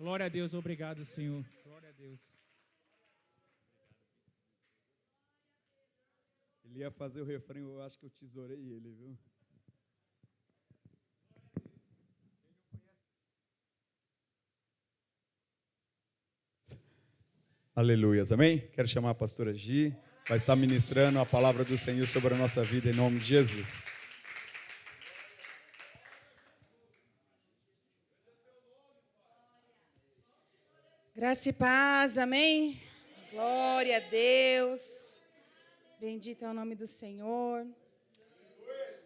Glória a Deus, obrigado, Senhor. Glória a Deus. Ele ia fazer o refrão, eu acho que eu tesourei ele, viu? Aleluias, amém? Quero chamar a pastora Gi, vai estar ministrando a palavra do Senhor sobre a nossa vida em nome de Jesus. Graça e paz, amém? Glória a Deus. Bendito é o nome do Senhor.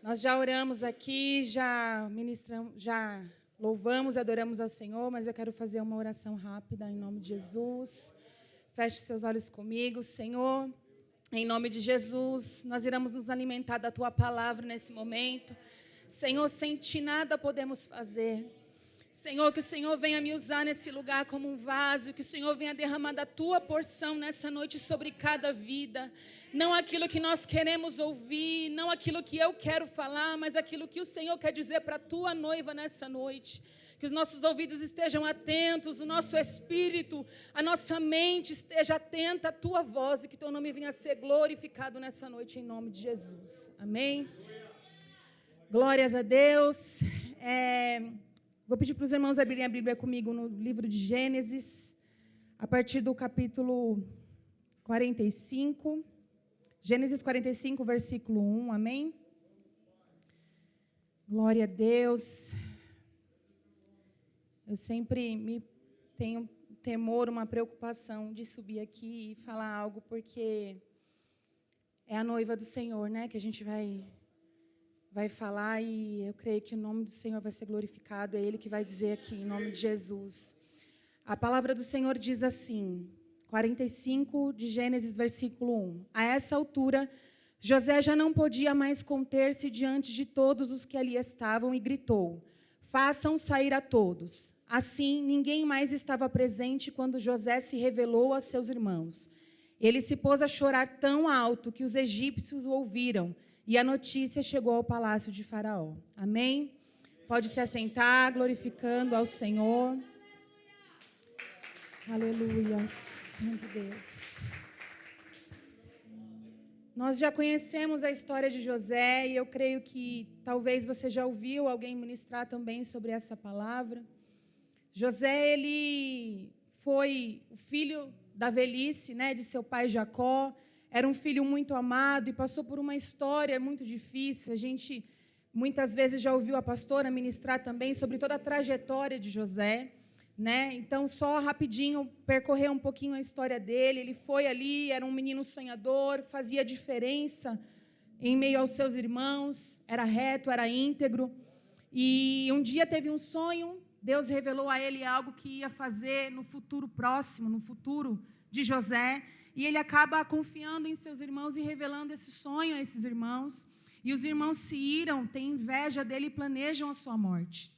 Nós já oramos aqui, já ministramos, já louvamos, adoramos ao Senhor, mas eu quero fazer uma oração rápida em nome de Jesus. Feche seus olhos comigo, Senhor. Em nome de Jesus, nós iremos nos alimentar da Tua palavra nesse momento. Senhor, sem Ti nada podemos fazer. Senhor, que o Senhor venha me usar nesse lugar como um vaso, que o Senhor venha derramar da Tua porção nessa noite sobre cada vida. Não aquilo que nós queremos ouvir, não aquilo que eu quero falar, mas aquilo que o Senhor quer dizer para a Tua noiva nessa noite. Que os nossos ouvidos estejam atentos, o nosso espírito, a nossa mente esteja atenta à Tua voz e que Teu nome venha a ser glorificado nessa noite em nome de Jesus. Amém? Glórias a Deus. Vou pedir para os irmãos abrirem a Bíblia comigo no livro de Gênesis, a partir do capítulo 45. Gênesis 45, versículo 1, amém? Glória a Deus. Eu sempre tenho temor, uma preocupação de subir aqui e falar algo, porque é a noiva do Senhor, né, que a gente vai falar, e eu creio que o nome do Senhor vai ser glorificado, é Ele que vai dizer aqui, em nome de Jesus. A palavra do Senhor diz assim, 45 de Gênesis, versículo 1. A essa altura, José já não podia mais conter-se diante de todos os que ali estavam e gritou: façam sair a todos. Assim, ninguém mais estava presente quando José se revelou a seus irmãos. Ele se pôs a chorar tão alto que os egípcios o ouviram, e a notícia chegou ao palácio de Faraó. Amém? Pode se assentar, glorificando ao Senhor. Aleluia, Santo Deus. Nós já conhecemos a história de José, e eu creio que talvez você já ouviu alguém ministrar também sobre essa palavra. José, ele foi o filho da velhice, né, de seu pai Jacó. Era um filho muito amado e passou por uma história muito difícil. A gente muitas vezes já ouviu a pastora ministrar também sobre toda a trajetória de José, né? Então, só rapidinho percorrer um pouquinho a história dele. Ele foi ali, era um menino sonhador, fazia diferença em meio aos seus irmãos, era reto, era íntegro. E um dia teve um sonho, Deus revelou a ele algo que ia fazer no futuro próximo, no futuro de José. E ele acaba confiando em seus irmãos e revelando esse sonho a esses irmãos. E os irmãos se iram, têm inveja dele e planejam a sua morte.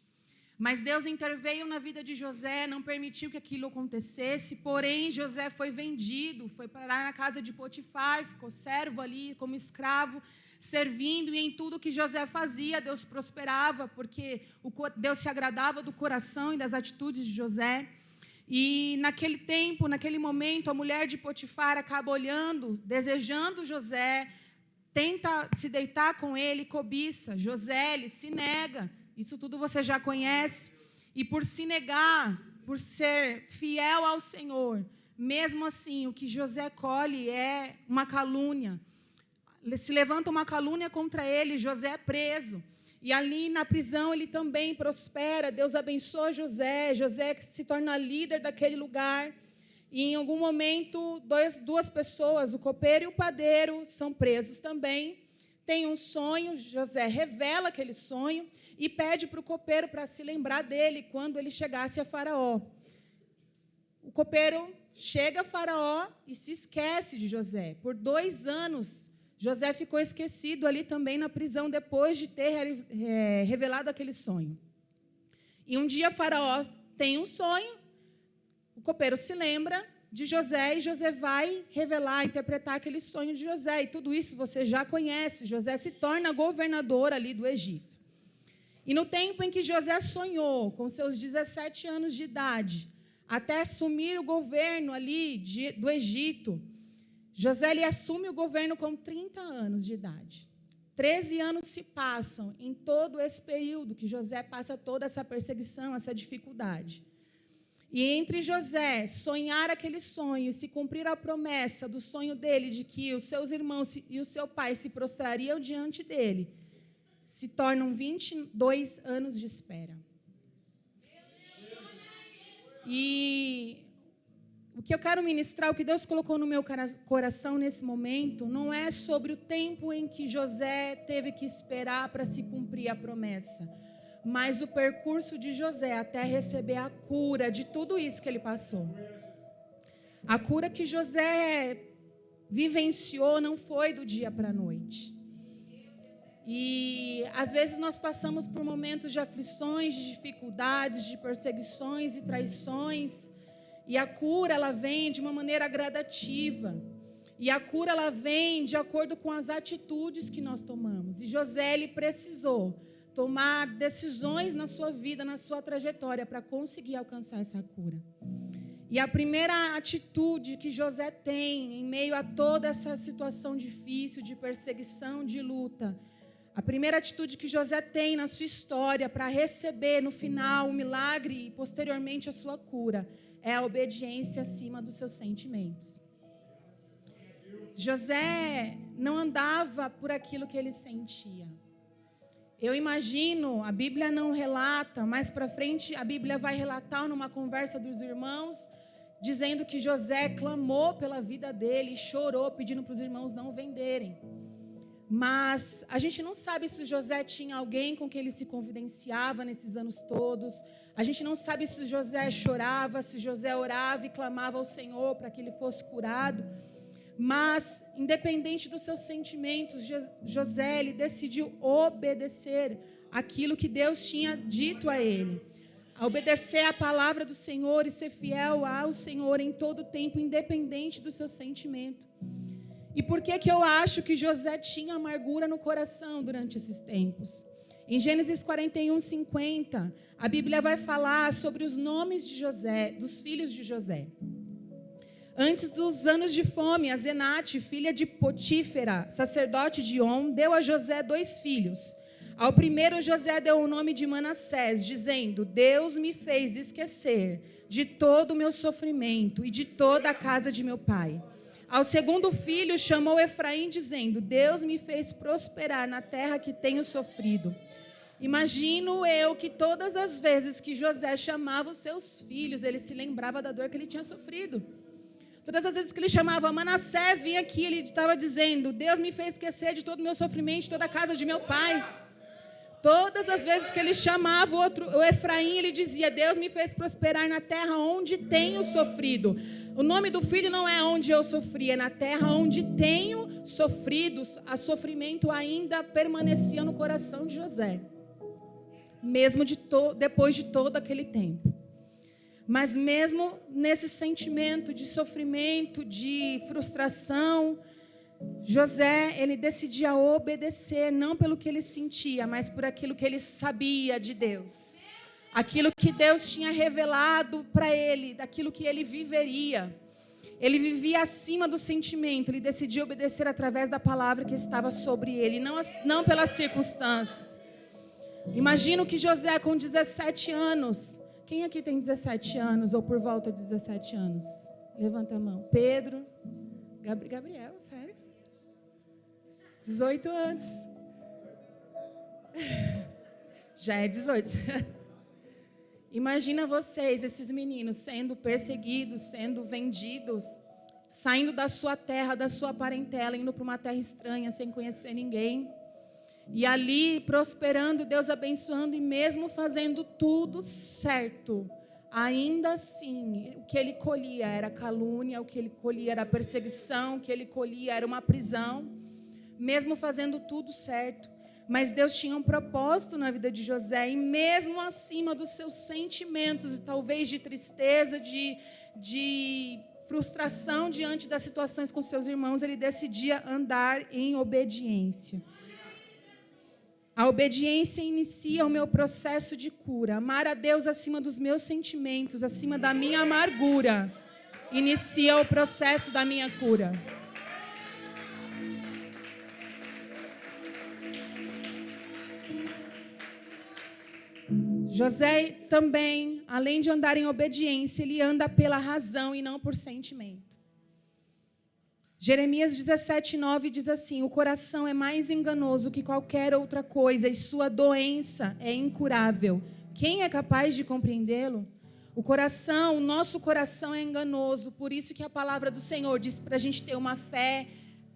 Mas Deus interveio na vida de José, não permitiu que aquilo acontecesse. Porém, José foi vendido, foi parar na casa de Potifar, ficou servo ali como escravo, servindo. E em tudo que José fazia, Deus prosperava, porque Deus se agradava do coração e das atitudes de José. E naquele tempo, naquele momento, a mulher de Potifar acaba olhando, desejando José, tenta se deitar com ele, cobiça. José, ele se nega. Isso tudo você já conhece. E por se negar, por ser fiel ao Senhor, mesmo assim, o que José colhe é uma calúnia. Se levanta uma calúnia contra ele, José é preso. E ali na prisão ele também prospera, Deus abençoa José, José se torna líder daquele lugar. E em algum momento, duas pessoas, o copeiro e o padeiro, são presos também. Tem um sonho, José revela aquele sonho e pede para o copeiro para se lembrar dele quando ele chegasse a Faraó. O copeiro chega a Faraó e se esquece de José. Por 2 anos, José ficou esquecido ali também na prisão, depois de ter revelado aquele sonho. E um dia Faraó tem um sonho, o copeiro se lembra de José, e José vai revelar, interpretar aquele sonho de José. E tudo isso você já conhece. José se torna governador ali do Egito. E no tempo em que José sonhou, com seus 17 anos de idade, até assumir o governo ali do Egito. José ele assume o governo com 30 anos de idade. 13 anos se passam em todo esse período que José passa toda essa perseguição, essa dificuldade. E entre José sonhar aquele sonho e se cumprir a promessa do sonho dele de que os seus irmãos e o seu pai se prostrariam diante dele, se tornam 22 anos de espera. E o que eu quero ministrar, o que Deus colocou no meu coração nesse momento, não é sobre o tempo em que José teve que esperar para se cumprir a promessa, mas o percurso de José até receber a cura de tudo isso que ele passou. A cura que José vivenciou não foi do dia para a noite. E às vezes nós passamos por momentos de aflições, de dificuldades, de perseguições e traições. E a cura, ela vem de uma maneira gradativa. E a cura, ela vem de acordo com as atitudes que nós tomamos. E José, ele precisou tomar decisões na sua vida, na sua trajetória, para conseguir alcançar essa cura. E a primeira atitude que José tem, em meio a toda essa situação difícil, de perseguição, de luta, a primeira atitude que José tem na sua história para receber no final o milagre e posteriormente a sua cura, é a obediência acima dos seus sentimentos. José não andava por aquilo que ele sentia. Eu imagino, a Bíblia não relata, mais para frente a Bíblia vai relatar numa conversa dos irmãos, dizendo que José clamou pela vida dele e chorou, pedindo para os irmãos não o venderem. Mas a gente não sabe se José tinha alguém com quem ele se confidenciava nesses anos todos. A gente não sabe se José chorava, se José orava e clamava ao Senhor para que ele fosse curado. Mas, independente dos seus sentimentos, José ele decidiu obedecer aquilo que Deus tinha dito a ele. A obedecer a palavra do Senhor e ser fiel ao Senhor em todo o tempo, independente do seu sentimento. E por que eu acho que José tinha amargura no coração durante esses tempos? Em Gênesis 41:50, a Bíblia vai falar sobre os nomes de José, dos filhos de José. Antes dos anos de fome, a Zenate, filha de Potífera, sacerdote de On, deu a José 2 filhos. Ao primeiro, José deu o nome de Manassés, dizendo: Deus me fez esquecer de todo o meu sofrimento e de toda a casa de meu pai. Ao segundo filho, chamou Efraim, dizendo: Deus me fez prosperar na terra que tenho sofrido. Imagino eu que todas as vezes que José chamava os seus filhos, ele se lembrava da dor que ele tinha sofrido. Todas as vezes que ele chamava Manassés, vinha aqui, ele estava dizendo: Deus me fez esquecer de todo o meu sofrimento, de toda a casa de meu pai. Todas as vezes que ele chamava o Efraim, ele dizia: Deus me fez prosperar na terra onde tenho sofrido. O nome do filho não é onde eu sofri, é na terra onde tenho sofrido. O sofrimento ainda permanecia no coração de José, mesmo depois de todo aquele tempo. Mas mesmo nesse sentimento de sofrimento, de frustração, José, ele decidia obedecer, não pelo que ele sentia, mas por aquilo que ele sabia de Deus. Aquilo que Deus tinha revelado para ele, daquilo que ele viveria. Ele vivia acima do sentimento, ele decidia obedecer através da palavra que estava sobre ele, não pelas circunstâncias. Imagino que José, com 17 anos... Quem aqui tem 17 anos ou por volta de 17 anos? Levanta a mão. Pedro, Gabriel, sério? 18 anos. Já é 18. Imagina vocês, esses meninos, sendo perseguidos, sendo vendidos, saindo da sua terra, da sua parentela, indo para uma terra estranha, sem conhecer ninguém. E ali prosperando, Deus abençoando e mesmo fazendo tudo certo, ainda assim, o que ele colhia era calúnia, o que ele colhia era perseguição, o que ele colhia era uma prisão, mesmo fazendo tudo certo. Mas Deus tinha um propósito na vida de José e mesmo acima dos seus sentimentos, talvez de tristeza, de frustração diante das situações com seus irmãos, ele decidia andar em obediência. A obediência inicia o meu processo de cura. Amar a Deus acima dos meus sentimentos, acima da minha amargura, inicia o processo da minha cura. José também, além de andar em obediência, ele anda pela razão e não por sentimento. Jeremias 17:9 diz assim: o coração é mais enganoso que qualquer outra coisa e sua doença é incurável. Quem é capaz de compreendê-lo? O nosso coração é enganoso, por isso que a palavra do Senhor diz para a gente ter uma fé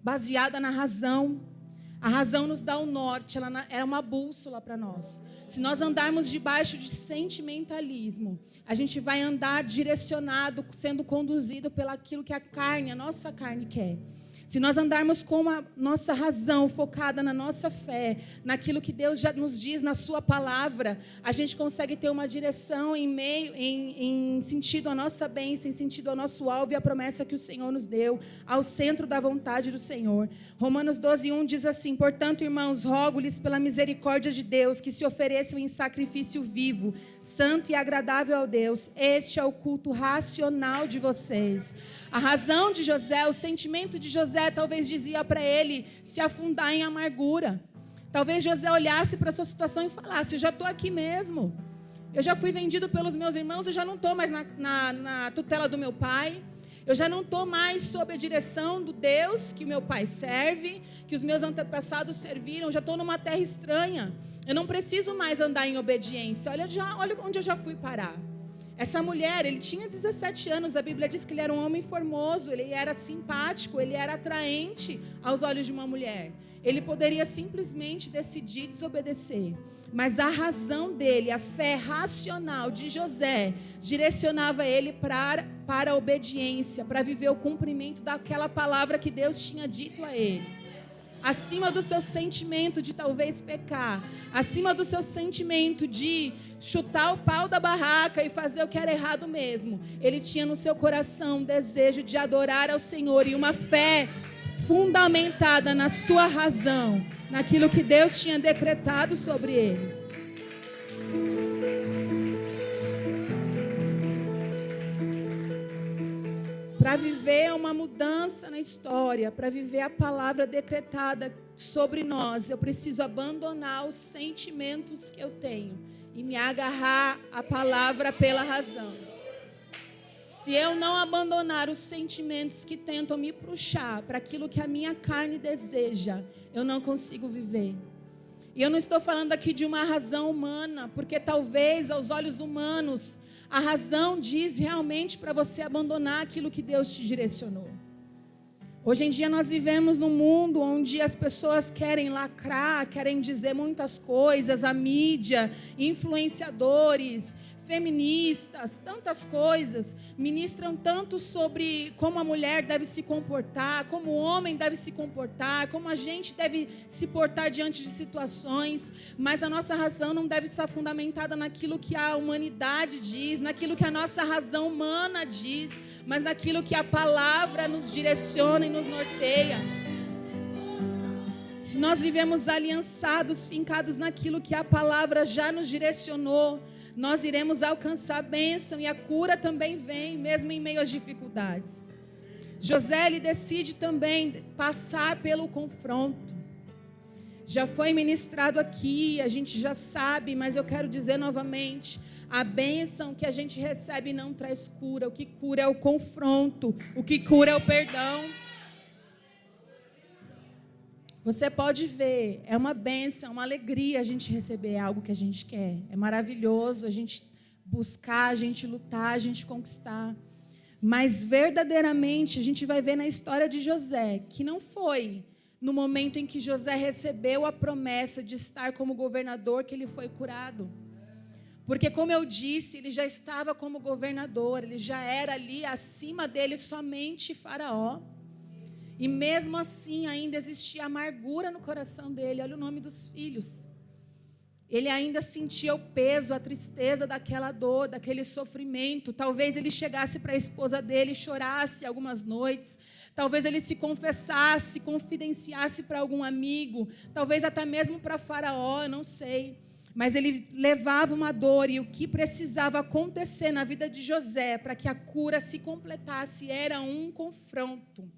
baseada na razão. A razão nos dá o norte, ela é uma bússola para nós. Se nós andarmos debaixo de sentimentalismo, a gente vai andar direcionado, sendo conduzido pelaquilo que a nossa carne quer. Se nós andarmos com a nossa razão focada na nossa fé, naquilo que Deus já nos diz na sua palavra, a gente consegue ter uma direção em sentido à nossa bênção, em sentido ao nosso alvo e à promessa que o Senhor nos deu, ao centro da vontade do Senhor. Romanos 12:1 diz assim: portanto, irmãos, rogo-lhes pela misericórdia de Deus que se ofereçam em sacrifício vivo, santo e agradável ao Deus. Este é o culto racional de vocês. A razão de José, o sentimento de José, talvez dizia para ele se afundar em amargura. Talvez José olhasse para a sua situação e falasse: eu já estou aqui mesmo. Eu já fui vendido pelos meus irmãos, eu já não estou mais na tutela do meu pai. Eu já não estou mais sob a direção do Deus que o meu pai serve, que os meus antepassados serviram. Eu já estou numa terra estranha. Eu não preciso mais andar em obediência. Olha onde eu já fui parar. Essa mulher, ele tinha 17 anos, a Bíblia diz que ele era um homem formoso, ele era simpático, ele era atraente aos olhos de uma mulher. Ele poderia simplesmente decidir desobedecer, mas a razão dele, a fé racional de José, direcionava ele para a obediência, para viver o cumprimento daquela palavra que Deus tinha dito a ele. Acima do seu sentimento de talvez pecar, acima do seu sentimento de chutar o pau da barraca e fazer o que era errado mesmo, ele tinha no seu coração um desejo de adorar ao Senhor e uma fé fundamentada na sua razão, naquilo que Deus tinha decretado sobre ele. Para viver uma mudança na história, para viver a palavra decretada sobre nós, eu preciso abandonar os sentimentos que eu tenho e me agarrar à palavra pela razão. Se eu não abandonar os sentimentos que tentam me puxar para aquilo que a minha carne deseja, eu não consigo viver. E eu não estou falando aqui de uma razão humana, porque talvez aos olhos humanos a razão diz realmente para você abandonar aquilo que Deus te direcionou. Hoje em dia nós vivemos num mundo onde as pessoas querem lacrar, querem dizer muitas coisas, a mídia, influenciadores, feministas, tantas coisas, ministram tanto sobre como a mulher deve se comportar, como o homem deve se comportar, como a gente deve se portar diante de situações, mas a nossa razão não deve estar fundamentada naquilo que a humanidade diz, naquilo que a nossa razão humana diz, mas naquilo que a palavra nos direciona e nos norteia. Se nós vivemos aliançados, fincados naquilo que a palavra já nos direcionou, nós iremos alcançar a bênção e a cura também vem, mesmo em meio às dificuldades. José, ele decide também passar pelo confronto. Já foi ministrado aqui, a gente já sabe, mas eu quero dizer novamente, a bênção que a gente recebe não traz cura, o que cura é o confronto, o que cura é o perdão. Você pode ver, é uma bênção, uma alegria a gente receber algo que a gente quer. É maravilhoso a gente buscar, a gente lutar, a gente conquistar. Mas verdadeiramente a gente vai ver na história de José, que não foi no momento em que José recebeu a promessa de estar como governador que ele foi curado. Porque, como eu disse, ele já estava como governador, ele já era ali, acima dele somente Faraó. E mesmo assim ainda existia amargura no coração dele. Olha o nome dos filhos. Ele ainda sentia o peso, a tristeza daquela dor, daquele sofrimento. Talvez ele chegasse para a esposa dele e chorasse algumas noites. Talvez ele se confessasse, confidenciasse para algum amigo. Talvez até mesmo para Faraó, eu não sei. Mas ele levava uma dor, e o que precisava acontecer na vida de José para que a cura se completasse era um confronto.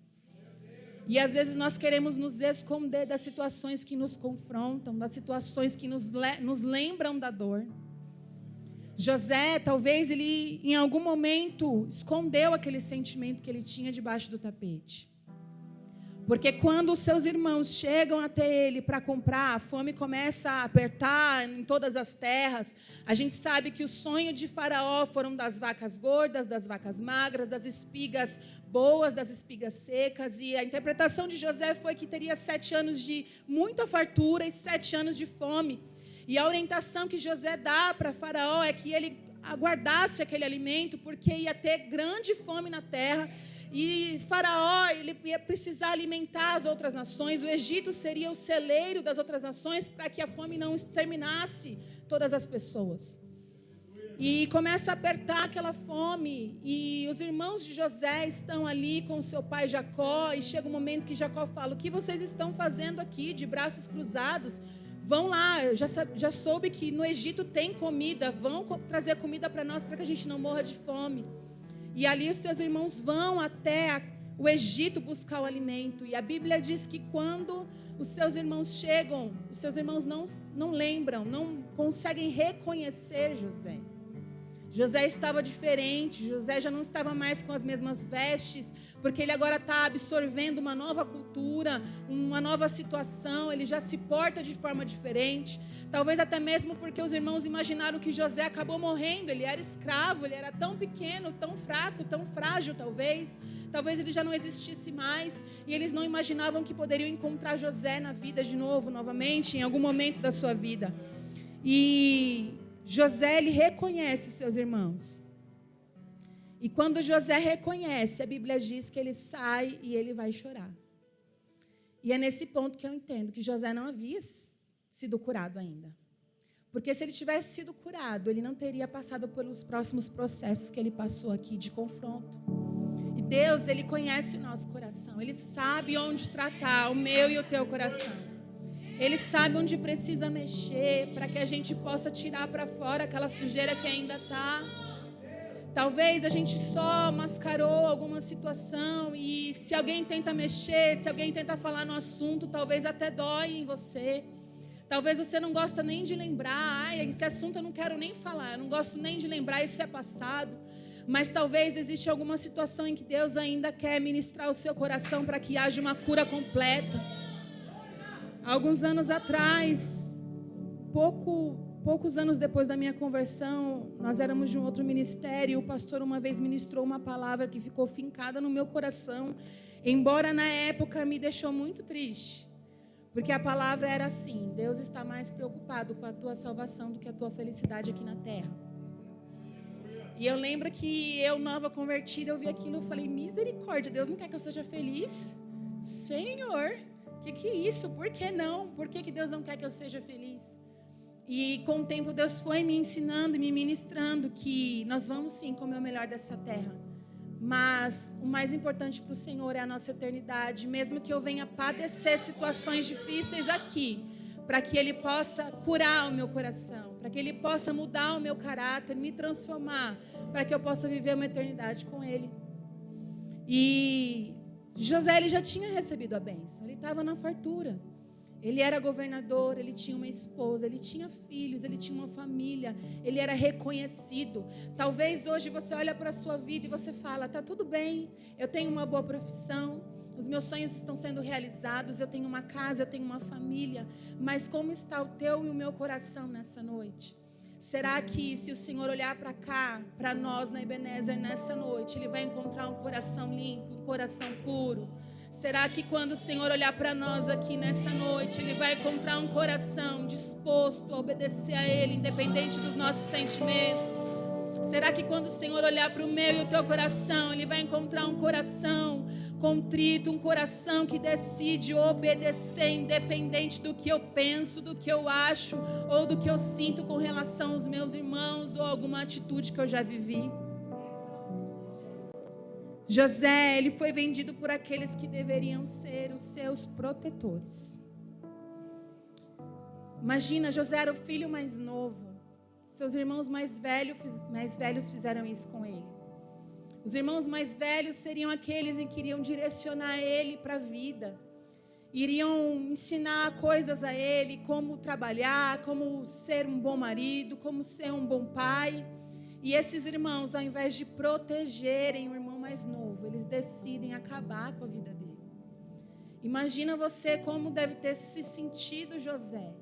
E às vezes nós queremos nos esconder das situações que nos confrontam, das situações que nos lembram da dor. José, talvez ele em algum momento escondeu aquele sentimento que ele tinha debaixo do tapete. Porque quando os seus irmãos chegam até ele para comprar, a fome começa a apertar em todas as terras. A gente sabe que o sonho de Faraó foram das vacas gordas, das vacas magras, das espigas boas, das espigas secas. E a interpretação de José foi que teria 7 anos de muita fartura e 7 anos de fome. E a orientação que José dá para Faraó é que ele aguardasse aquele alimento, porque ia ter grande fome na terra. E Faraó, ele ia precisar alimentar as outras nações. O Egito seria o celeiro das outras nações para que a fome não exterminasse todas as pessoas. E começa a apertar aquela fome. E os irmãos de José estão ali com o seu pai Jacó. E chega um momento que Jacó fala: o que vocês estão fazendo aqui de braços cruzados? Vão lá, eu já soube que no Egito tem comida. Vão trazer comida para nós, para que a gente não morra de fome. E ali os seus irmãos vão até o Egito buscar o alimento. E a Bíblia diz que quando os seus irmãos chegam, os seus irmãos não lembram, não conseguem reconhecer José. José estava diferente, José já não estava mais com as mesmas vestes, porque ele agora está absorvendo uma nova cultura, uma nova situação, ele já se porta de forma diferente. Talvez até mesmo porque os irmãos imaginaram que José acabou morrendo, ele era escravo, ele era tão pequeno, tão fraco, tão frágil talvez ele já não existisse mais, e eles não imaginavam que poderiam encontrar José na vida de novo, novamente, em algum momento da sua vida. E José, ele reconhece os seus irmãos. E quando José reconhece, a Bíblia diz que ele sai e ele vai chorar. E é nesse ponto que eu entendo que José não havia sido curado ainda. Porque se ele tivesse sido curado, ele não teria passado pelos próximos processos que ele passou aqui de confronto. E Deus, ele conhece o nosso coração. Ele sabe onde tratar o meu e o teu coração. Ele sabe onde precisa mexer para que a gente possa tirar para fora aquela sujeira que ainda está. Talvez a gente só mascarou alguma situação e se alguém tenta mexer, se alguém tenta falar no assunto, talvez até dói em você. Talvez você não gosta nem de lembrar. Esse assunto eu não quero nem falar, eu não gosto nem de lembrar, isso é passado. Mas talvez exista alguma situação em que Deus ainda quer ministrar o seu coração para que haja uma cura completa. Alguns anos atrás, poucos anos depois da minha conversão, nós éramos de um outro ministério, e o pastor uma vez ministrou uma palavra que ficou fincada no meu coração, embora na época me deixou muito triste, porque a palavra era assim: Deus está mais preocupado com a tua salvação do que a tua felicidade aqui na terra. E eu lembro que eu, nova convertida, eu vi aquilo e falei: misericórdia, Deus não quer que eu seja feliz? Senhor, que é isso? Por que não? Por que Deus não quer que eu seja feliz? E com o tempo Deus foi me ensinando e me ministrando que nós vamos sim comer o melhor dessa terra. Mas o mais importante para o Senhor é a nossa eternidade. Mesmo que eu venha padecer situações difíceis aqui, para que Ele possa curar o meu coração, para que Ele possa mudar o meu caráter, me transformar, para que eu possa viver uma eternidade com Ele. E José, ele já tinha recebido a bênção, ele estava na fartura. Ele era governador, ele tinha uma esposa, ele tinha filhos, ele tinha uma família, ele era reconhecido. Talvez hoje você olha para a sua vida e você fala: tá tudo bem, eu tenho uma boa profissão, os meus sonhos estão sendo realizados, eu tenho uma casa, eu tenho uma família. Mas como está o teu e o meu coração nessa noite? Será que se o Senhor olhar para cá, para nós na Ebenezer nessa noite, Ele vai encontrar um coração limpo, um coração puro? Será que quando o Senhor olhar para nós aqui nessa noite, Ele vai encontrar um coração disposto a obedecer a Ele, independente dos nossos sentimentos? Será que quando o Senhor olhar para o meu e o teu coração, Ele vai encontrar um coração contrito, um coração que decide obedecer, independente do que eu penso, do que eu acho, ou do que eu sinto com relação aos meus irmãos, ou alguma atitude que eu já vivi. José, ele foi vendido por aqueles que deveriam ser os seus protetores. Imagina, José era o filho mais novo. Seus irmãos mais velhos fizeram isso com ele. Os irmãos mais velhos seriam aqueles que iriam direcionar ele para a vida. Iriam ensinar coisas a ele, como trabalhar, como ser um bom marido, como ser um bom pai. E esses irmãos, ao invés de protegerem o irmão mais novo, eles decidem acabar com a vida dele. Imagina você como deve ter se sentido José,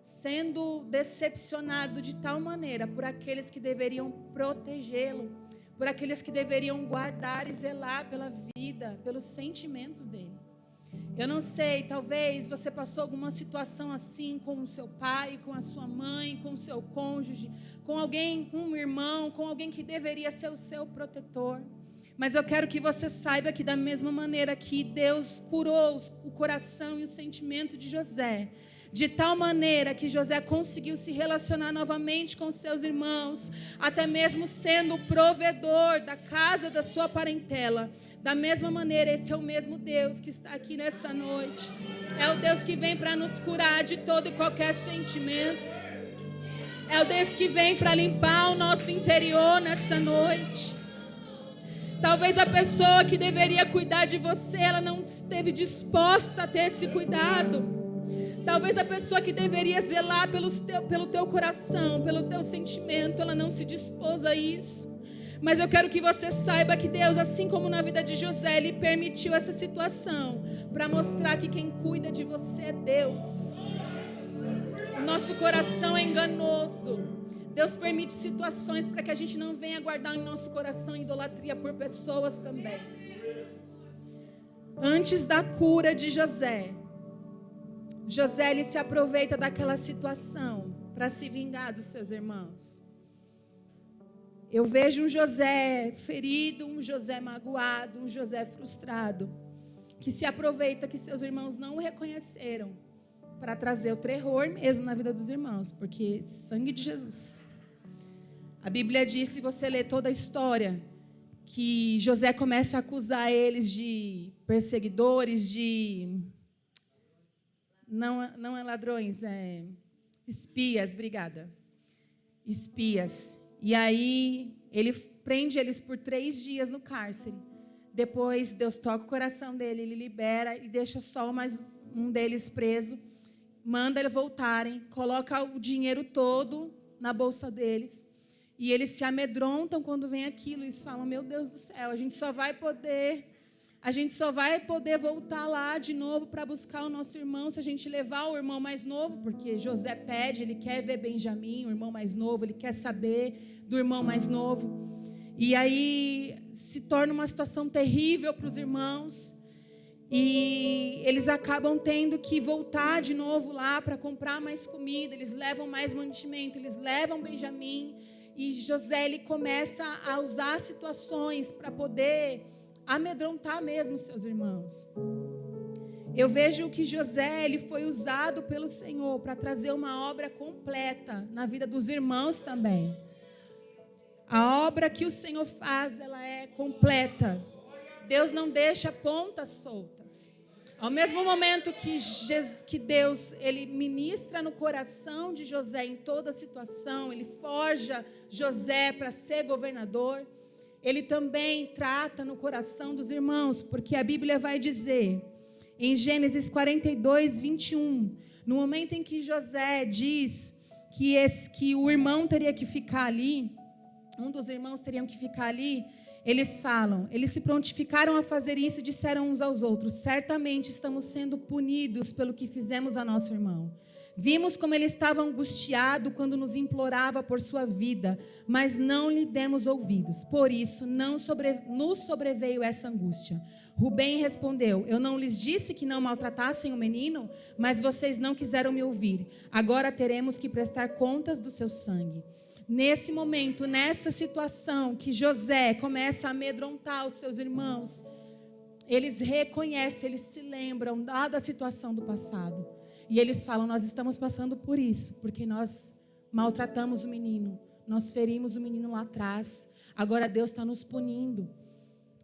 sendo decepcionado de tal maneira por aqueles que deveriam protegê-lo, por aqueles que deveriam guardar e zelar pela vida, pelos sentimentos dele. Eu não sei, talvez você passou alguma situação assim com o seu pai, com a sua mãe, com o seu cônjuge, com alguém, com um irmão, com alguém que deveria ser o seu protetor. Mas eu quero que você saiba que da mesma maneira que Deus curou o coração e o sentimento de José, de tal maneira que José conseguiu se relacionar novamente com seus irmãos, até mesmo sendo o provedor da casa da sua parentela. Da mesma maneira, esse é o mesmo Deus que está aqui nessa noite. É o Deus que vem para nos curar de todo e qualquer sentimento. É o Deus que vem para limpar o nosso interior nessa noite. Talvez a pessoa que deveria cuidar de você, ela não esteve disposta a ter esse cuidado. Talvez a pessoa que deveria zelar pelo teu coração, pelo teu sentimento, ela não se dispôs a isso. Mas eu quero que você saiba que Deus, assim como na vida de José, Ele permitiu essa situação para mostrar que quem cuida de você é Deus. O nosso coração é enganoso. Deus permite situações para que a gente não venha guardar em nosso coração idolatria por pessoas também. Antes da cura de José, ele se aproveita daquela situação para se vingar dos seus irmãos. Eu vejo um José ferido, um José magoado, um José frustrado, que se aproveita que seus irmãos não o reconheceram para trazer o terror mesmo na vida dos irmãos, porque sangue de Jesus. A Bíblia diz, se você ler toda a história, que José começa a acusar eles de perseguidores, de... Não é ladrões, é espias, obrigada. Espias. E aí, ele prende eles por 3 dias no cárcere. Depois, Deus toca o coração dele, ele libera e deixa só mais um deles preso. Manda eles voltarem, coloca o dinheiro todo na bolsa deles. E eles se amedrontam quando vem aquilo. Eles falam, meu Deus do céu, a gente só vai poder voltar lá de novo para buscar o nosso irmão se a gente levar o irmão mais novo, porque José pede, ele quer ver Benjamim, o irmão mais novo, ele quer saber do irmão mais novo. E aí se torna uma situação terrível para os irmãos, e eles acabam tendo que voltar de novo lá para comprar mais comida, eles levam mais mantimento, eles levam Benjamim, e José ele começa a usar situações para poder amedrontar mesmo seus irmãos. Eu vejo que José ele foi usado pelo Senhor para trazer uma obra completa na vida dos irmãos também. A obra que o Senhor faz, ela é completa. Deus não deixa pontas soltas. Ao mesmo momento que Deus ele ministra no coração de José em toda situação, ele forja José para ser governador, ele também trata no coração dos irmãos, porque a Bíblia vai dizer, em Gênesis 42, 21, no momento em que José diz que o irmão teria que ficar ali, um dos irmãos teriam que ficar ali, eles falam, eles se prontificaram a fazer isso e disseram uns aos outros, certamente estamos sendo punidos pelo que fizemos a nosso irmão. Vimos como ele estava angustiado quando nos implorava por sua vida, mas não lhe demos ouvidos. Por isso, nos sobreveio essa angústia. Rubem respondeu, eu não lhes disse que não maltratassem o menino, mas vocês não quiseram me ouvir. Agora teremos que prestar contas do seu sangue. Nesse momento, nessa situação que José começa a amedrontar os seus irmãos, eles reconhecem, eles se lembram da situação do passado. E eles falam, nós estamos passando por isso, porque nós maltratamos o menino, nós ferimos o menino lá atrás, agora Deus está nos punindo.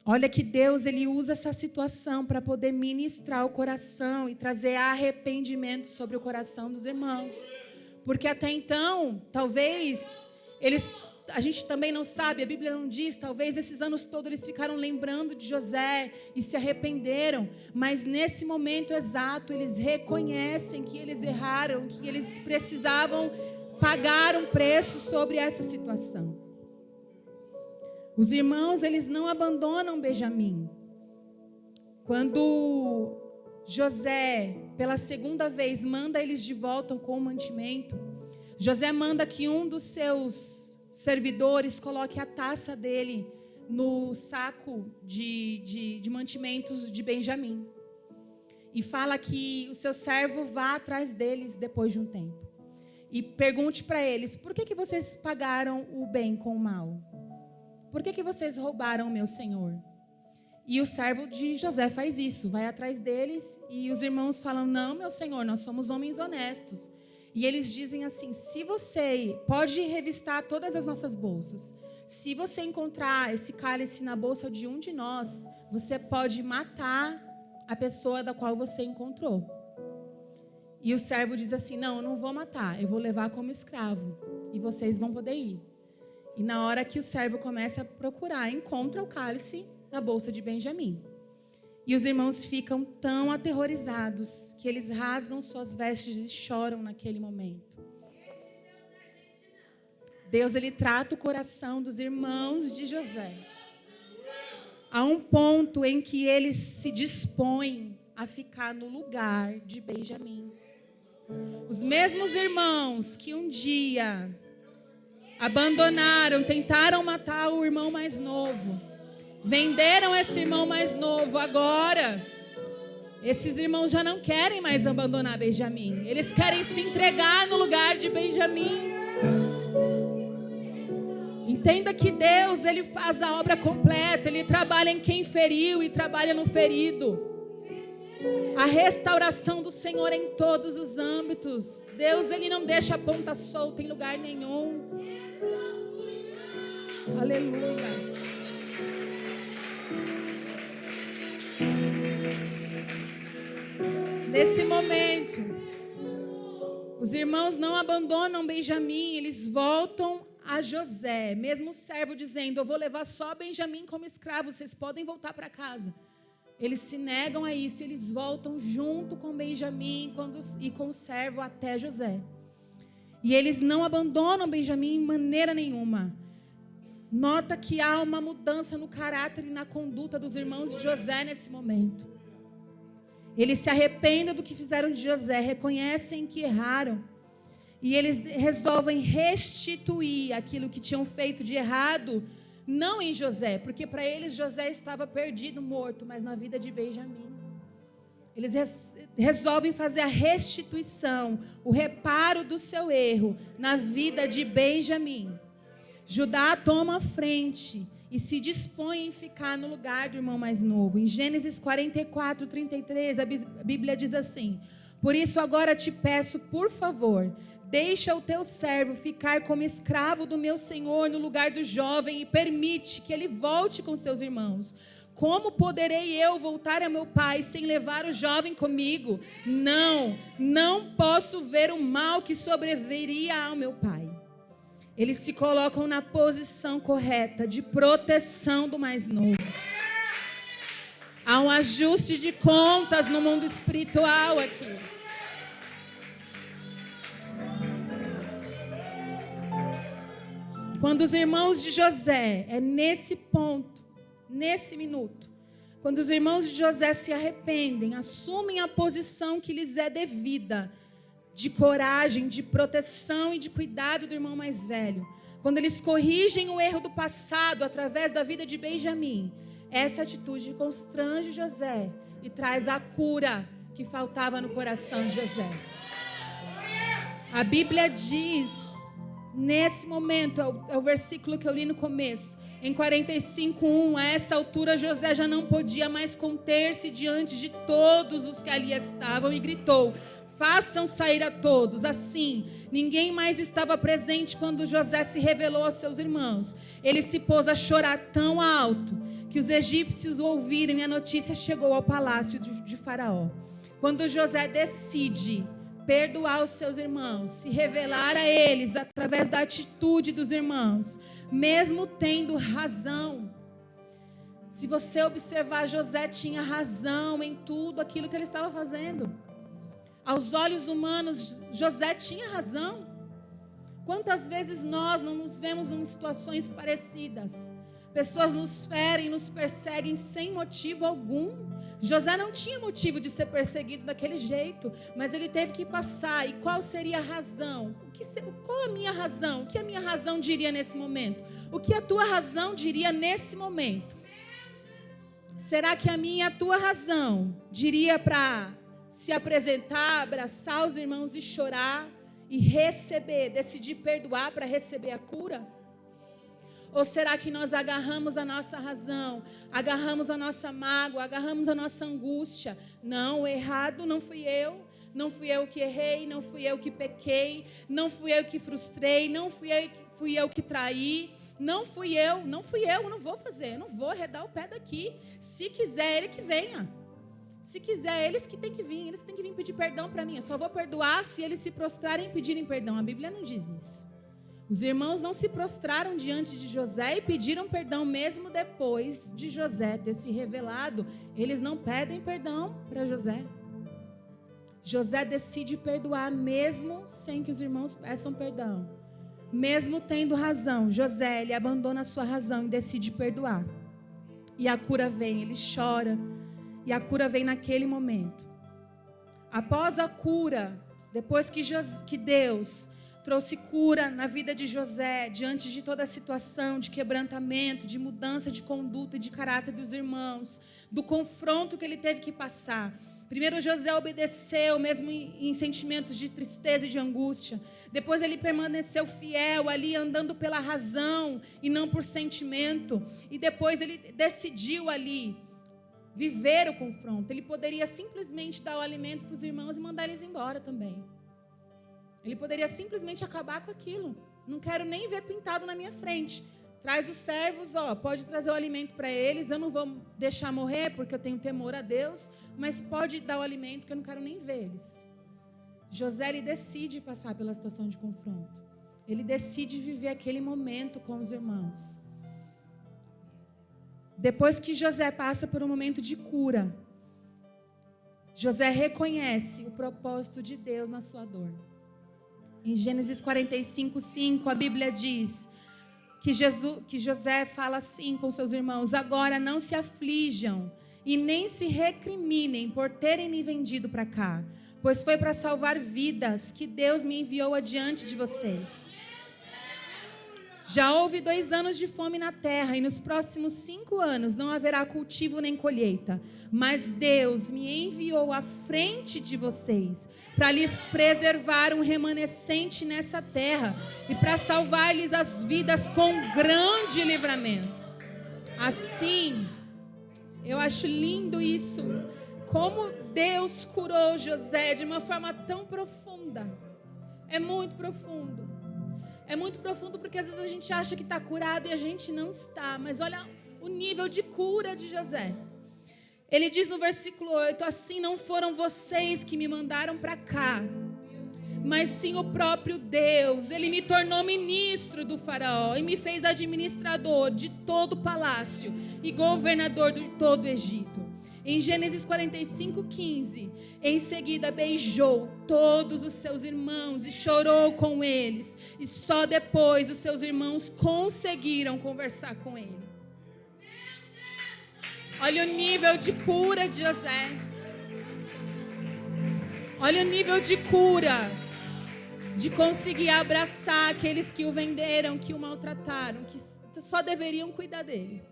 Olha que Deus, ele usa essa situação para poder ministrar o coração e trazer arrependimento sobre o coração dos irmãos. Porque até então, talvez, a gente também não sabe, a Bíblia não diz, talvez esses anos todos eles ficaram lembrando de José e se arrependeram. Mas nesse momento exato, eles reconhecem que eles erraram, que eles precisavam pagar um preço sobre essa situação. Os irmãos, eles não abandonam Benjamim. Quando José, pela segunda vez, manda eles de volta com o mantimento, José manda que um dos seus servidores coloque a taça dele no saco de mantimentos de Benjamim. E fala que o seu servo vá atrás deles depois de um tempo. E pergunte para eles, por que vocês pagaram o bem com o mal? Por que vocês roubaram o meu senhor? E o servo de José faz isso, vai atrás deles e os irmãos falam, não, meu senhor, nós somos homens honestos. E eles dizem assim, se você pode revistar todas as nossas bolsas, se você encontrar esse cálice na bolsa de um de nós, você pode matar a pessoa da qual você encontrou. E o servo diz assim, não, eu não vou matar, eu vou levar como escravo e vocês vão poder ir. E na hora que o servo começa a procurar, encontra o cálice na bolsa de Benjamim. E os irmãos ficam tão aterrorizados que eles rasgam suas vestes e choram naquele momento. Deus, ele trata o coração dos irmãos de José. A um ponto em que eles se dispõem a ficar no lugar de Benjamim. Os mesmos irmãos que um dia abandonaram, tentaram matar o irmão mais novo, venderam esse irmão mais novo, agora esses irmãos já não querem mais abandonar Benjamim, eles querem se entregar no lugar de Benjamim. Entenda que Deus, ele faz a obra completa, ele trabalha em quem feriu e trabalha no ferido. A restauração do Senhor em todos os âmbitos. Deus, ele não deixa a ponta solta em lugar nenhum. Aleluia. Nesse momento, os irmãos não abandonam Benjamim, eles voltam a José, mesmo o servo dizendo, eu vou levar só Benjamim como escravo, vocês podem voltar para casa. Eles se negam a isso, eles voltam junto com Benjamim e com o servo até José. E eles não abandonam Benjamim em maneira nenhuma. Nota que há uma mudança no caráter e na conduta dos irmãos de José nesse momento. Eles se arrependem do que fizeram de José, reconhecem que erraram. E eles resolvem restituir aquilo que tinham feito de errado, não em José, porque para eles José estava perdido, morto, mas na vida de Benjamim. Eles resolvem fazer a restituição, o reparo do seu erro na vida de Benjamim. Judá toma a frente e se dispõe em ficar no lugar do irmão mais novo. Em Gênesis 44, 33, a Bíblia diz assim, por isso agora te peço, por favor, deixa o teu servo ficar como escravo do meu senhor no lugar do jovem e permite que ele volte com seus irmãos. Como poderei eu voltar a meu pai sem levar o jovem comigo? Não posso ver o mal que sobreviria ao meu pai. Eles se colocam na posição correta de proteção do mais novo. Há um ajuste de contas no mundo espiritual aqui. Quando os irmãos de José, é nesse ponto, nesse minuto, quando os irmãos de José se arrependem, assumem a posição que lhes é devida, de coragem, de proteção e de cuidado do irmão mais velho, quando eles corrigem o erro do passado através da vida de Benjamim, essa atitude constrange José e traz a cura que faltava no coração de José. A Bíblia diz, nesse momento, é o versículo que eu li no começo, Em 45:1, a essa altura José já não podia mais conter-se diante de todos os que ali estavam e gritou: façam sair a todos. Assim, ninguém mais estava presente quando José se revelou aos seus irmãos. Ele se pôs a chorar tão alto que os egípcios o ouviram e a notícia chegou ao palácio de Faraó. Quando José decide perdoar os seus irmãos, se revelar a eles através da atitude dos irmãos, mesmo tendo razão. Se você observar, José tinha razão em tudo aquilo que ele estava fazendo. Aos olhos humanos, José tinha razão. Quantas vezes nós não nos vemos em situações parecidas? Pessoas nos ferem, nos perseguem sem motivo algum. José não tinha motivo de ser perseguido daquele jeito, mas ele teve que passar. E qual seria a razão? Qual a minha razão? O que a minha razão diria nesse momento? O que a tua razão diria nesse momento? Será que a minha e a tua razão diria para se apresentar, abraçar os irmãos e chorar e receber, decidir perdoar para receber a cura? Ou será que nós agarramos a nossa razão, agarramos a nossa mágoa, agarramos a nossa angústia? Não, o errado não fui eu que errei, não fui eu que pequei, não fui eu que frustrei, não fui eu que traí, não fui eu, não vou fazer, não vou arredar o pé daqui. Se quiser, ele que venha. Se quiser, eles que têm que vir pedir perdão para mim. Eu só vou perdoar se eles se prostrarem e pedirem perdão. A Bíblia não diz isso. Os irmãos não se prostraram diante de José e pediram perdão mesmo depois de José ter se revelado. Eles não pedem perdão para José. José decide perdoar mesmo sem que os irmãos peçam perdão. Mesmo tendo razão, José, ele abandona a sua razão e decide perdoar. E a cura vem, ele chora. E a cura vem naquele momento. Após a cura, depois que Deus trouxe cura na vida de José, diante de toda a situação de quebrantamento, de mudança de conduta e de caráter dos irmãos, do confronto que ele teve que passar. Primeiro José obedeceu, mesmo em sentimentos de tristeza e de angústia. Depois ele permaneceu fiel ali, andando pela razão e não por sentimento. E depois ele decidiu ali viver o confronto. Ele poderia simplesmente dar o alimento para os irmãos e mandar eles embora também. Ele poderia simplesmente acabar com aquilo. Não quero nem ver pintado na minha frente. Traz os servos, pode trazer o alimento para eles. Eu não vou deixar morrer porque eu tenho temor a Deus, mas pode dar o alimento porque eu não quero nem ver eles. José, ele decide passar pela situação de confronto. Ele decide viver aquele momento com os irmãos. Depois que José passa por um momento de cura, José reconhece o propósito de Deus na sua dor. Em Gênesis 45:5, a Bíblia diz que José fala assim com seus irmãos: agora não se aflijam e nem se recriminem por terem me vendido para cá, pois foi para salvar vidas que Deus me enviou adiante de vocês. Já houve 2 anos de fome na terra, e nos próximos 5 anos não haverá cultivo nem colheita. Mas Deus me enviou à frente de vocês, para lhes preservar um remanescente nessa terra, e para salvar-lhes as vidas com grande livramento. Assim, eu acho lindo isso, como Deus curou José de uma forma tão profunda. É muito profundo. É muito profundo porque às vezes a gente acha que está curado e a gente não está. Mas olha o nível de cura de José. Ele diz no versículo 8: assim não foram vocês que me mandaram para cá, mas sim o próprio Deus. Ele me tornou ministro do faraó e me fez administrador de todo o palácio e governador de todo o Egito. Em Gênesis 45:15, em seguida beijou todos os seus irmãos e chorou com eles. E só depois os seus irmãos conseguiram conversar com ele. Olha o nível de cura de José. Olha o nível de cura, de conseguir abraçar aqueles que o venderam, que o maltrataram, que só deveriam cuidar dele.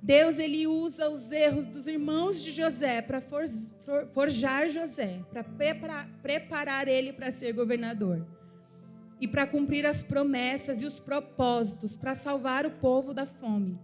Deus, ele usa os erros dos irmãos de José para forjar José, para preparar ele para ser governador. e para cumprir as promessas e os propósitos para salvar o povo da fome.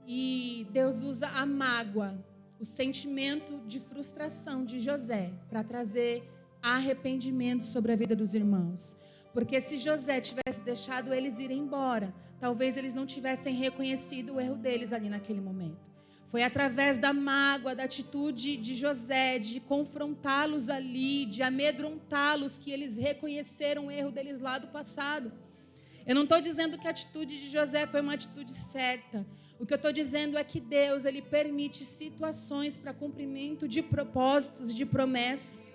E Deus usa a mágoa, o sentimento de frustração de José para trazer arrependimento sobre a vida dos irmãos. Porque se José tivesse deixado eles irem embora, talvez eles não tivessem reconhecido o erro deles ali naquele momento. Foi através da mágoa, da atitude de José, de confrontá-los ali, de amedrontá-los, que eles reconheceram o erro deles lá do passado. Eu não estou dizendo que a atitude de José foi uma atitude certa. O que eu estou dizendo é que Deus, Ele permite situações para cumprimento de propósitos, de promessas.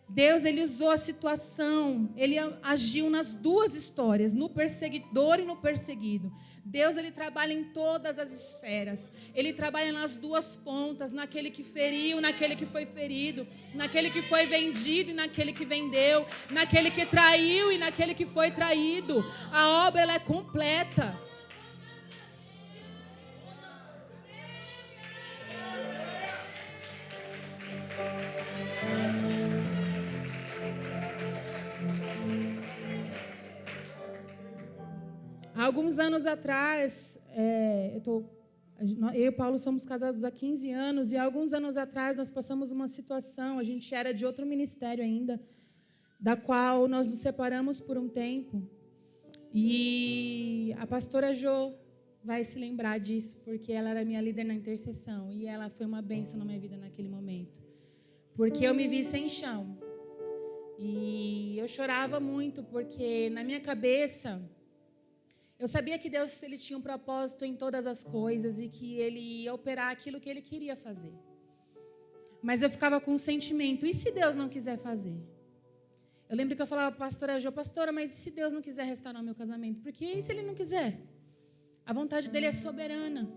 Deus, Ele usou a situação, Ele agiu nas duas histórias, no perseguidor e no perseguido. Deus, Ele trabalha em todas as esferas. Ele trabalha nas duas pontas, naquele que feriu, naquele que foi ferido, naquele que foi vendido e naquele que vendeu, naquele que traiu e naquele que foi traído. A obra, ela é completa. Há alguns anos atrás, eu e o Paulo somos casados há 15 anos, e há alguns anos atrás nós passamos uma situação, a gente era de outro ministério ainda, da qual nós nos separamos por um tempo, e a pastora Jo vai se lembrar disso, porque ela era minha líder na intercessão, e ela foi uma bênção na minha vida naquele momento, porque eu me vi sem chão, e eu chorava muito, porque na minha cabeça eu sabia que Deus, Ele tinha um propósito em todas as coisas e que Ele ia operar aquilo que Ele queria fazer. Mas eu ficava com um sentimento, e se Deus não quiser fazer? Eu lembro que eu falava para a pastora Jo, pastora, mas e se Deus não quiser restaurar o meu casamento? Porque e se Ele não quiser? A vontade dEle é soberana.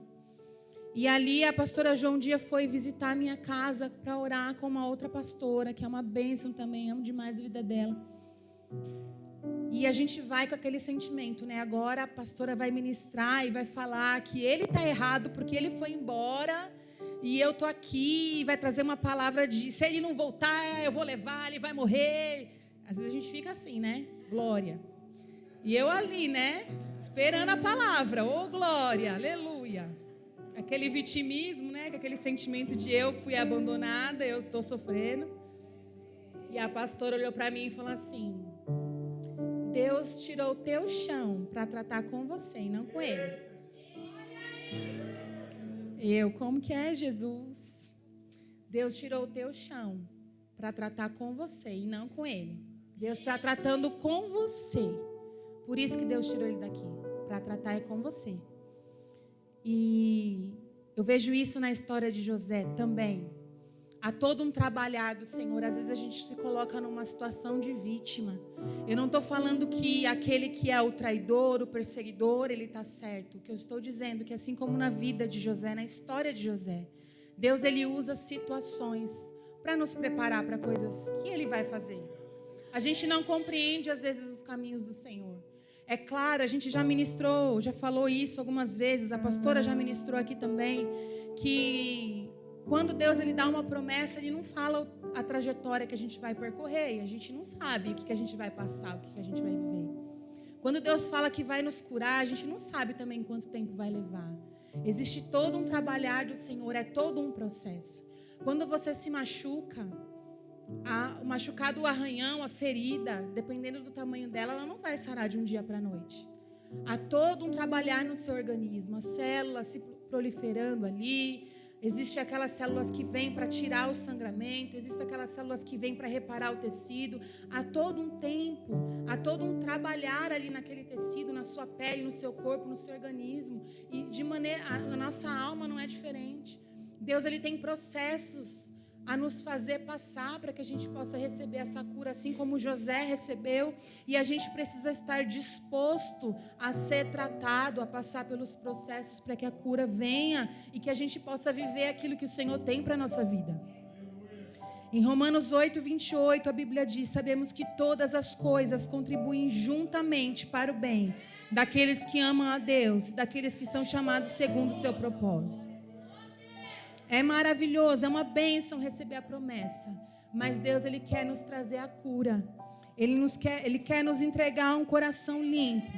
E ali a pastora Jo um dia foi visitar a minha casa para orar com uma outra pastora, que é uma bênção também, amo demais a vida dela. E a gente vai com aquele sentimento, né? Agora a pastora vai ministrar e vai falar que ele está errado porque ele foi embora e eu estou aqui e vai trazer uma palavra de se ele não voltar, eu vou levar, ele vai morrer. Às vezes a gente fica assim, né? Glória. E eu ali, né? Esperando a palavra. Oh, glória, aleluia. Aquele vitimismo, né? Aquele sentimento de eu fui abandonada, eu estou sofrendo. E a pastora olhou para mim e falou assim: Deus tirou o teu chão para tratar com você e não com ele. Eu, como que é, Jesus? Deus tirou o teu chão para tratar com você e não com ele. Deus está tratando com você. Por isso que Deus tirou ele daqui, para tratar com você. E eu vejo isso na história de José também. Há todo um trabalhar do Senhor. Às vezes a gente se coloca numa situação de vítima. Eu não estou falando que aquele que é o traidor, o perseguidor, ele está certo. O que eu estou dizendo é que assim como na vida de José, na história de José, Deus, ele usa situações para nos preparar para coisas que ele vai fazer. A gente não compreende às vezes os caminhos do Senhor. É claro, a gente já ministrou, já falou isso algumas vezes, a pastora já ministrou aqui também, que quando Deus, ele dá uma promessa, ele não fala a trajetória que a gente vai percorrer, e a gente não sabe o que a gente vai passar, o que a gente vai viver. Quando Deus fala que vai nos curar, a gente não sabe também quanto tempo vai levar. Existe todo um trabalhar do Senhor, é todo um processo. Quando você se machuca, o machucado, o arranhão, a ferida, dependendo do tamanho dela, ela não vai sarar de um dia para a noite. Há todo um trabalhar no seu organismo, as células se proliferando ali. Existem aquelas células que vêm para tirar o sangramento, existem aquelas células que vêm para reparar o tecido. Há todo um tempo, há todo um trabalhar ali naquele tecido, na sua pele, no seu corpo, no seu organismo. E de maneira, a nossa alma não é diferente. Deus, ele tem processos a nos fazer passar para que a gente possa receber essa cura, assim como José recebeu, e a gente precisa estar disposto a ser tratado, a passar pelos processos para que a cura venha e que a gente possa viver aquilo que o Senhor tem para a nossa vida. Em Romanos 8, 28, a Bíblia diz: sabemos que todas as coisas contribuem juntamente para o bem daqueles que amam a Deus, daqueles que são chamados segundo o seu propósito. É maravilhoso, é uma bênção receber a promessa. Mas Deus, ele quer nos trazer a cura. Ele quer nos entregar um coração limpo.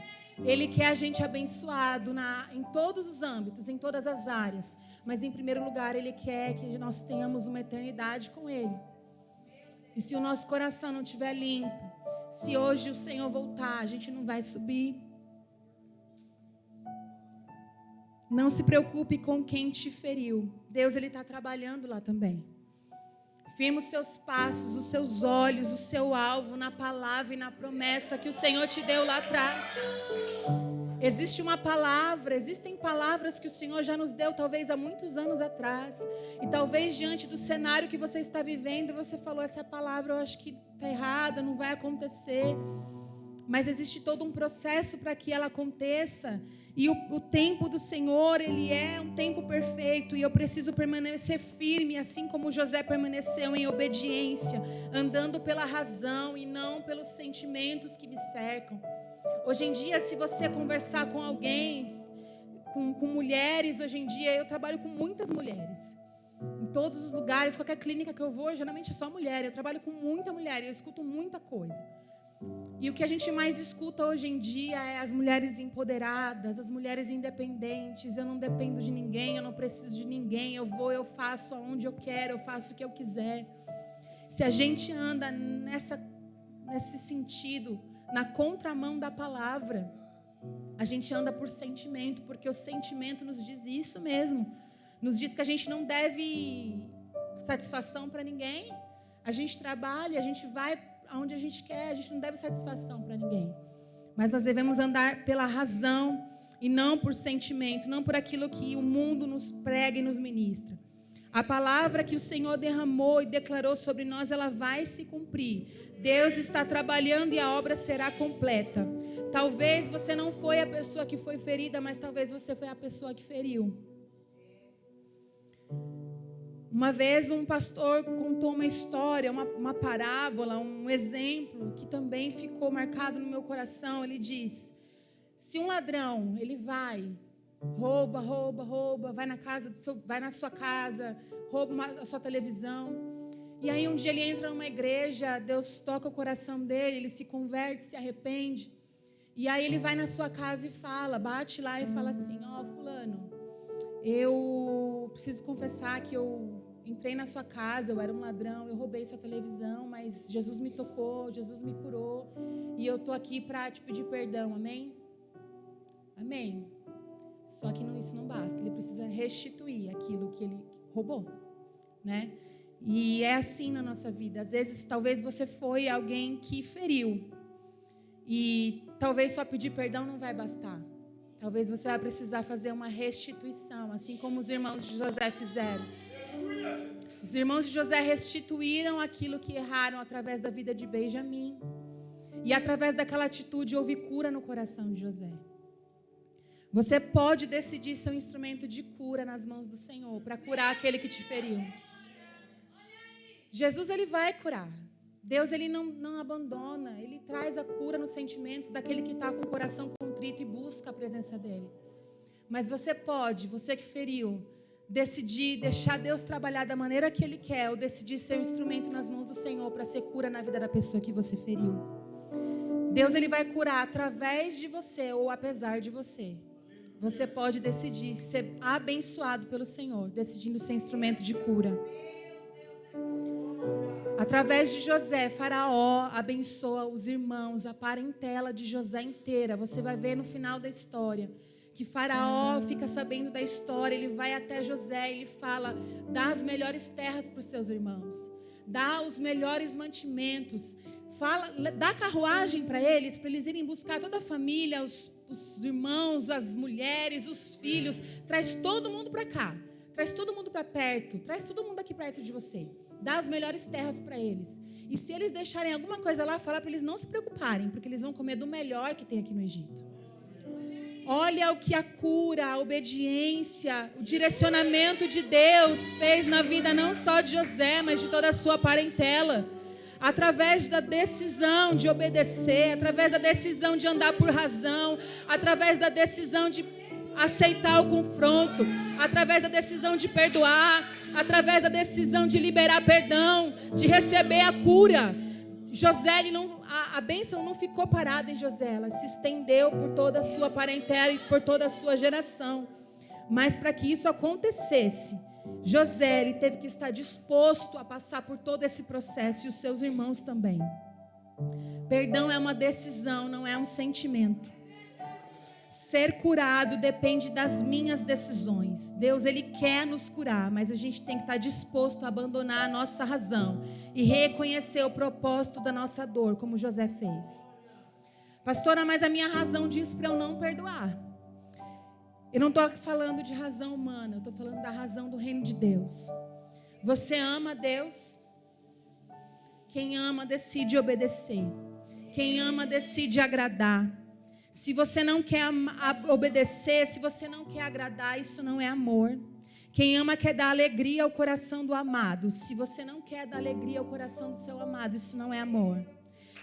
Ele quer a gente abençoado em todos os âmbitos, em todas as áreas. Mas, em primeiro lugar, Ele quer que nós tenhamos uma eternidade com Ele. E se o nosso coração não estiver limpo, se hoje o Senhor voltar, a gente não vai subir. Não se preocupe com quem te feriu. Deus, Ele está trabalhando lá também. Firma os seus passos, os seus olhos, o seu alvo na palavra e na promessa que o Senhor te deu lá atrás. Existe uma palavra, existem palavras que o Senhor já nos deu talvez há muitos anos atrás. E talvez diante do cenário que você está vivendo, você falou, essa palavra eu acho que está errada, não vai acontecer. Mas existe todo um processo para que ela aconteça. E o tempo do Senhor, Ele é um tempo perfeito. E eu preciso permanecer firme, assim como José permaneceu em obediência, andando pela razão e não pelos sentimentos que me cercam. Hoje em dia, se você conversar com alguém, com mulheres, hoje em dia, eu trabalho com muitas mulheres. Em todos os lugares, qualquer clínica que eu vou, geralmente é só mulher. Eu trabalho com muita mulher e eu escuto muita coisa. E o que a gente mais escuta hoje em dia é as mulheres empoderadas, as mulheres independentes. Eu não dependo de ninguém, eu não preciso de ninguém. Eu vou, eu faço aonde eu quero, eu faço o que eu quiser. Se a gente anda nesse sentido, na contramão da palavra, a gente anda por sentimento, porque o sentimento nos diz isso mesmo. Nos diz que a gente não deve satisfação para ninguém. A gente trabalha, a gente vai aonde a gente quer, a gente não deve satisfação para ninguém. Mas nós devemos andar pela razão e não por sentimento, não por aquilo que o mundo nos prega e nos ministra. A palavra que o Senhor derramou e declarou sobre nós, ela vai se cumprir. Deus está trabalhando e a obra será completa. Talvez você não foi a pessoa que foi ferida, mas talvez você foi a pessoa que feriu. Uma vez um pastor contou uma história, uma parábola, um exemplo que também ficou marcado no meu coração. Ele diz, se um ladrão, ele vai, rouba, vai na sua casa, rouba a sua televisão. E aí um dia ele entra numa igreja, Deus toca o coração dele, ele se converte, se arrepende. E aí ele vai na sua casa e fala, bate lá e fala assim, fulano, eu preciso confessar que eu entrei na sua casa, eu era um ladrão, eu roubei sua televisão, mas Jesus me tocou, Jesus me curou, e eu estou aqui para te pedir perdão, amém? Amém. Só que isso não basta, ele precisa restituir aquilo que ele roubou, né? E é assim na nossa vida, às vezes talvez você foi alguém que feriu, e talvez só pedir perdão não vai bastar. Talvez você vai precisar fazer uma restituição, assim como os irmãos de José fizeram. Os irmãos de José restituíram aquilo que erraram através da vida de Benjamim. E através daquela atitude houve cura no coração de José. Você pode decidir ser um instrumento de cura nas mãos do Senhor, para curar aquele que te feriu. Jesus, Ele vai curar. Deus, Ele não abandona, Ele traz a cura nos sentimentos daquele que está com o coração contrito e busca a presença dEle. Mas você pode, você que feriu, decidir deixar Deus trabalhar da maneira que Ele quer, ou decidir ser um instrumento nas mãos do Senhor para ser cura na vida da pessoa que você feriu. Deus, Ele vai curar através de você ou apesar de você. Você pode decidir ser abençoado pelo Senhor, decidindo ser instrumento de cura. Através de José, Faraó abençoa os irmãos, a parentela de José inteira. Você vai ver no final da história que Faraó fica sabendo da história, ele vai até José, ele fala, dá as melhores terras para os seus irmãos, dá os melhores mantimentos, dá carruagem para eles irem buscar toda a família, os irmãos, as mulheres, os filhos, traz todo mundo para cá, traz todo mundo para perto, traz todo mundo aqui perto de você. Dá as melhores terras para eles. E se eles deixarem alguma coisa lá, fala para eles não se preocuparem, porque eles vão comer do melhor que tem aqui no Egito. Olha o que a cura, a obediência, o direcionamento de Deus fez na vida não só de José, mas de toda a sua parentela. Através da decisão de obedecer, através da decisão de andar por razão, através da decisão de aceitar o confronto, através da decisão de perdoar, através da decisão de liberar perdão, de receber a cura. José, a bênção não ficou parada em José, ela se estendeu por toda a sua parentela e por toda a sua geração. Mas para que isso acontecesse, José ele teve que estar disposto a passar por todo esse processo, e os seus irmãos também. Perdão é uma decisão, não é um sentimento. Ser curado depende das minhas decisões. Deus, Ele quer nos curar, mas a gente tem que estar disposto a abandonar a nossa razão e reconhecer o propósito da nossa dor, como José fez. Pastora, mas a minha razão diz para eu não perdoar. Eu não estou falando de razão humana, eu estou falando da razão do reino de Deus. Você ama Deus? Quem ama decide obedecer. Quem ama decide agradar. Se você não quer obedecer, se você não quer agradar, isso não é amor. Quem ama quer dar alegria ao coração do amado. Se você não quer dar alegria ao coração do seu amado, isso não é amor.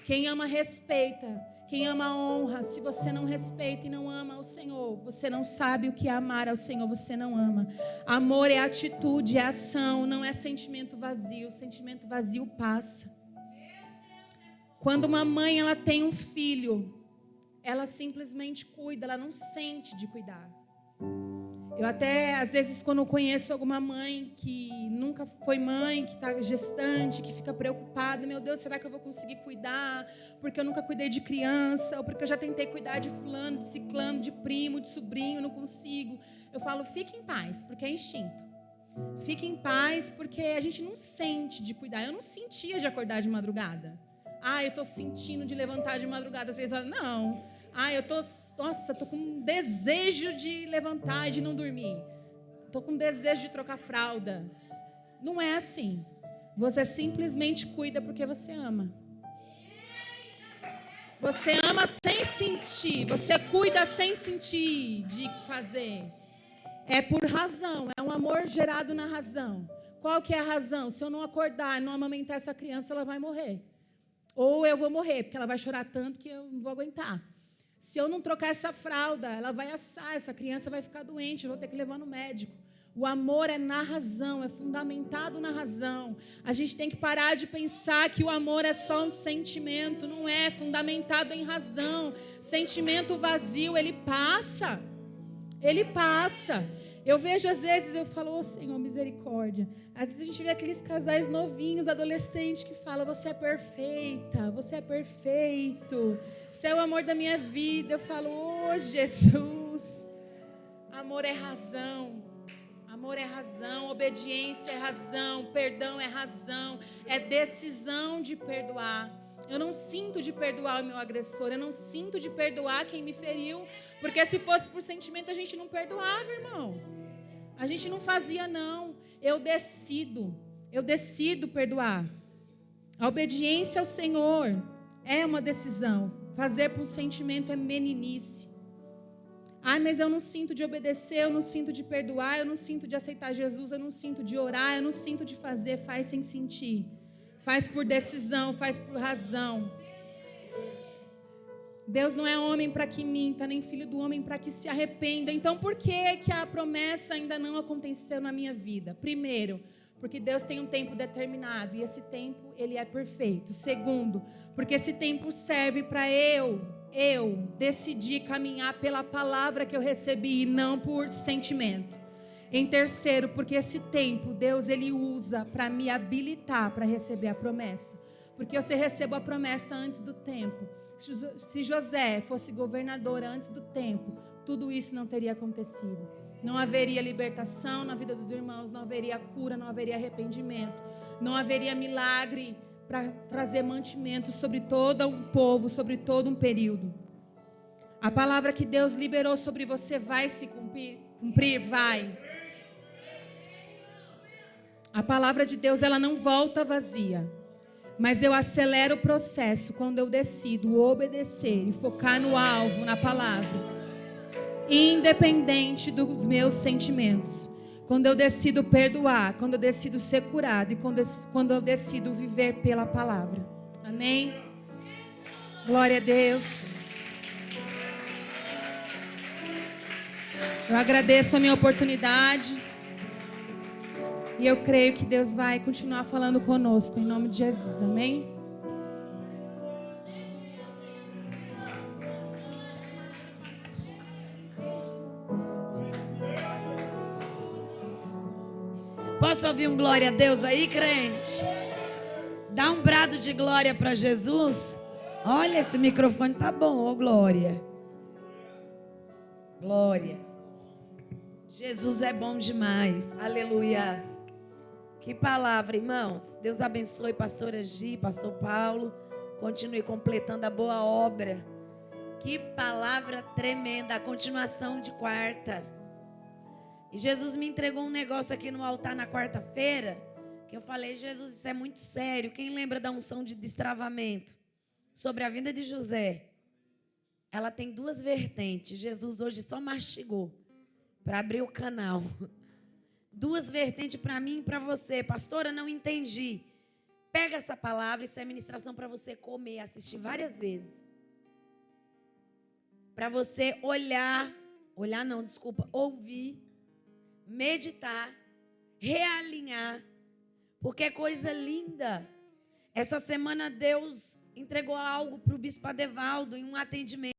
Quem ama respeita. Quem ama honra. Se você não respeita e não ama ao Senhor, você não sabe o que é amar ao Senhor, você não ama. Amor é atitude, é ação, não é sentimento vazio. Sentimento vazio passa. Quando uma mãe ela tem um filho, ela simplesmente cuida, ela não sente de cuidar. Eu até, às vezes, quando eu conheço alguma mãe que nunca foi mãe, que está gestante, que fica preocupada, meu Deus, será que eu vou conseguir cuidar? Porque eu nunca cuidei de criança, ou porque eu já tentei cuidar de fulano, de ciclano, de primo, de sobrinho, não consigo. Eu falo, fique em paz, porque é instinto. Fique em paz, porque a gente não sente de cuidar. Eu não sentia de acordar de madrugada. Eu estou sentindo de levantar de madrugada às 3 horas. Não. Eu estou com um desejo de levantar e de não dormir. Estou com um desejo de trocar fralda. Não é assim. Você simplesmente cuida porque você ama. Você ama sem sentir. Você cuida sem sentir de fazer. É por razão. É um amor gerado na razão. Qual que é a razão? Se eu não acordar e não amamentar essa criança, ela vai morrer. Ou eu vou morrer, porque ela vai chorar tanto que eu não vou aguentar. Se eu não trocar essa fralda, ela vai assar, essa criança vai ficar doente, eu vou ter que levar no médico. O amor é na razão, é fundamentado na razão. A gente tem que parar de pensar que o amor é só um sentimento, não é fundamentado em razão. Sentimento vazio, ele passa. Ele passa. Eu vejo às vezes, eu falo, Senhor, misericórdia. Às vezes a gente vê aqueles casais novinhos, adolescentes, que falam, você é perfeita, você é perfeito, você é o amor da minha vida. Eu falo, Jesus, amor é razão, amor é razão, obediência é razão, perdão é razão, é decisão de perdoar. Eu não sinto de perdoar o meu agressor, eu não sinto de perdoar quem me feriu, porque se fosse por sentimento a gente não perdoava, irmão. A gente não fazia, não. Eu decido perdoar. A obediência ao Senhor é uma decisão. Fazer por sentimento é meninice. Mas eu não sinto de obedecer, eu não sinto de perdoar, eu não sinto de aceitar Jesus, eu não sinto de orar, eu não sinto de fazer. Faz sem sentir. Faz por decisão, faz por razão. Deus não é homem para que minta, nem filho do homem para que se arrependa. Então, por que a promessa ainda não aconteceu na minha vida? Primeiro, porque Deus tem um tempo determinado e esse tempo, ele é perfeito. Segundo, porque esse tempo serve para eu decidir caminhar pela palavra que eu recebi e não por sentimento. Em terceiro, porque esse tempo, Deus, ele usa para me habilitar para receber a promessa. Porque você recebe a promessa antes do tempo. Se José fosse governador antes do tempo, tudo isso não teria acontecido. Não haveria libertação na vida dos irmãos, não haveria cura, não haveria arrependimento, não haveria milagre para trazer mantimento sobre todo um povo, sobre todo um período. A palavra que Deus liberou sobre você vai se cumprir, vai. A palavra de Deus, ela não volta vazia. Mas eu acelero o processo quando eu decido obedecer e focar no alvo, na palavra. Independente dos meus sentimentos. Quando eu decido perdoar, quando eu decido ser curado e quando eu decido viver pela palavra. Amém? Glória a Deus. Eu agradeço a minha oportunidade. E eu creio que Deus vai continuar falando conosco, em nome de Jesus, amém? Posso ouvir um glória a Deus aí, crente? Dá um brado de glória para Jesus. Olha, esse microfone tá bom, ô glória. Glória. Jesus é bom demais. Aleluias. Que palavra, irmãos. Deus abençoe pastora Gi, pastor Paulo. Continue completando a boa obra. Que palavra tremenda. A continuação de quarta. E Jesus me entregou um negócio aqui no altar na quarta-feira, que eu falei, Jesus, isso é muito sério. Quem lembra da unção de destravamento sobre a vinda de José? Ela tem duas vertentes. Jesus hoje só mastigou para abrir o canal. Duas vertentes para mim e para você. Pastora, não entendi. Pega essa palavra, isso é ministração para você comer, assistir várias vezes. Para você ouvir, meditar, realinhar, porque é coisa linda. Essa semana Deus entregou algo para o bispo Adevaldo em um atendimento.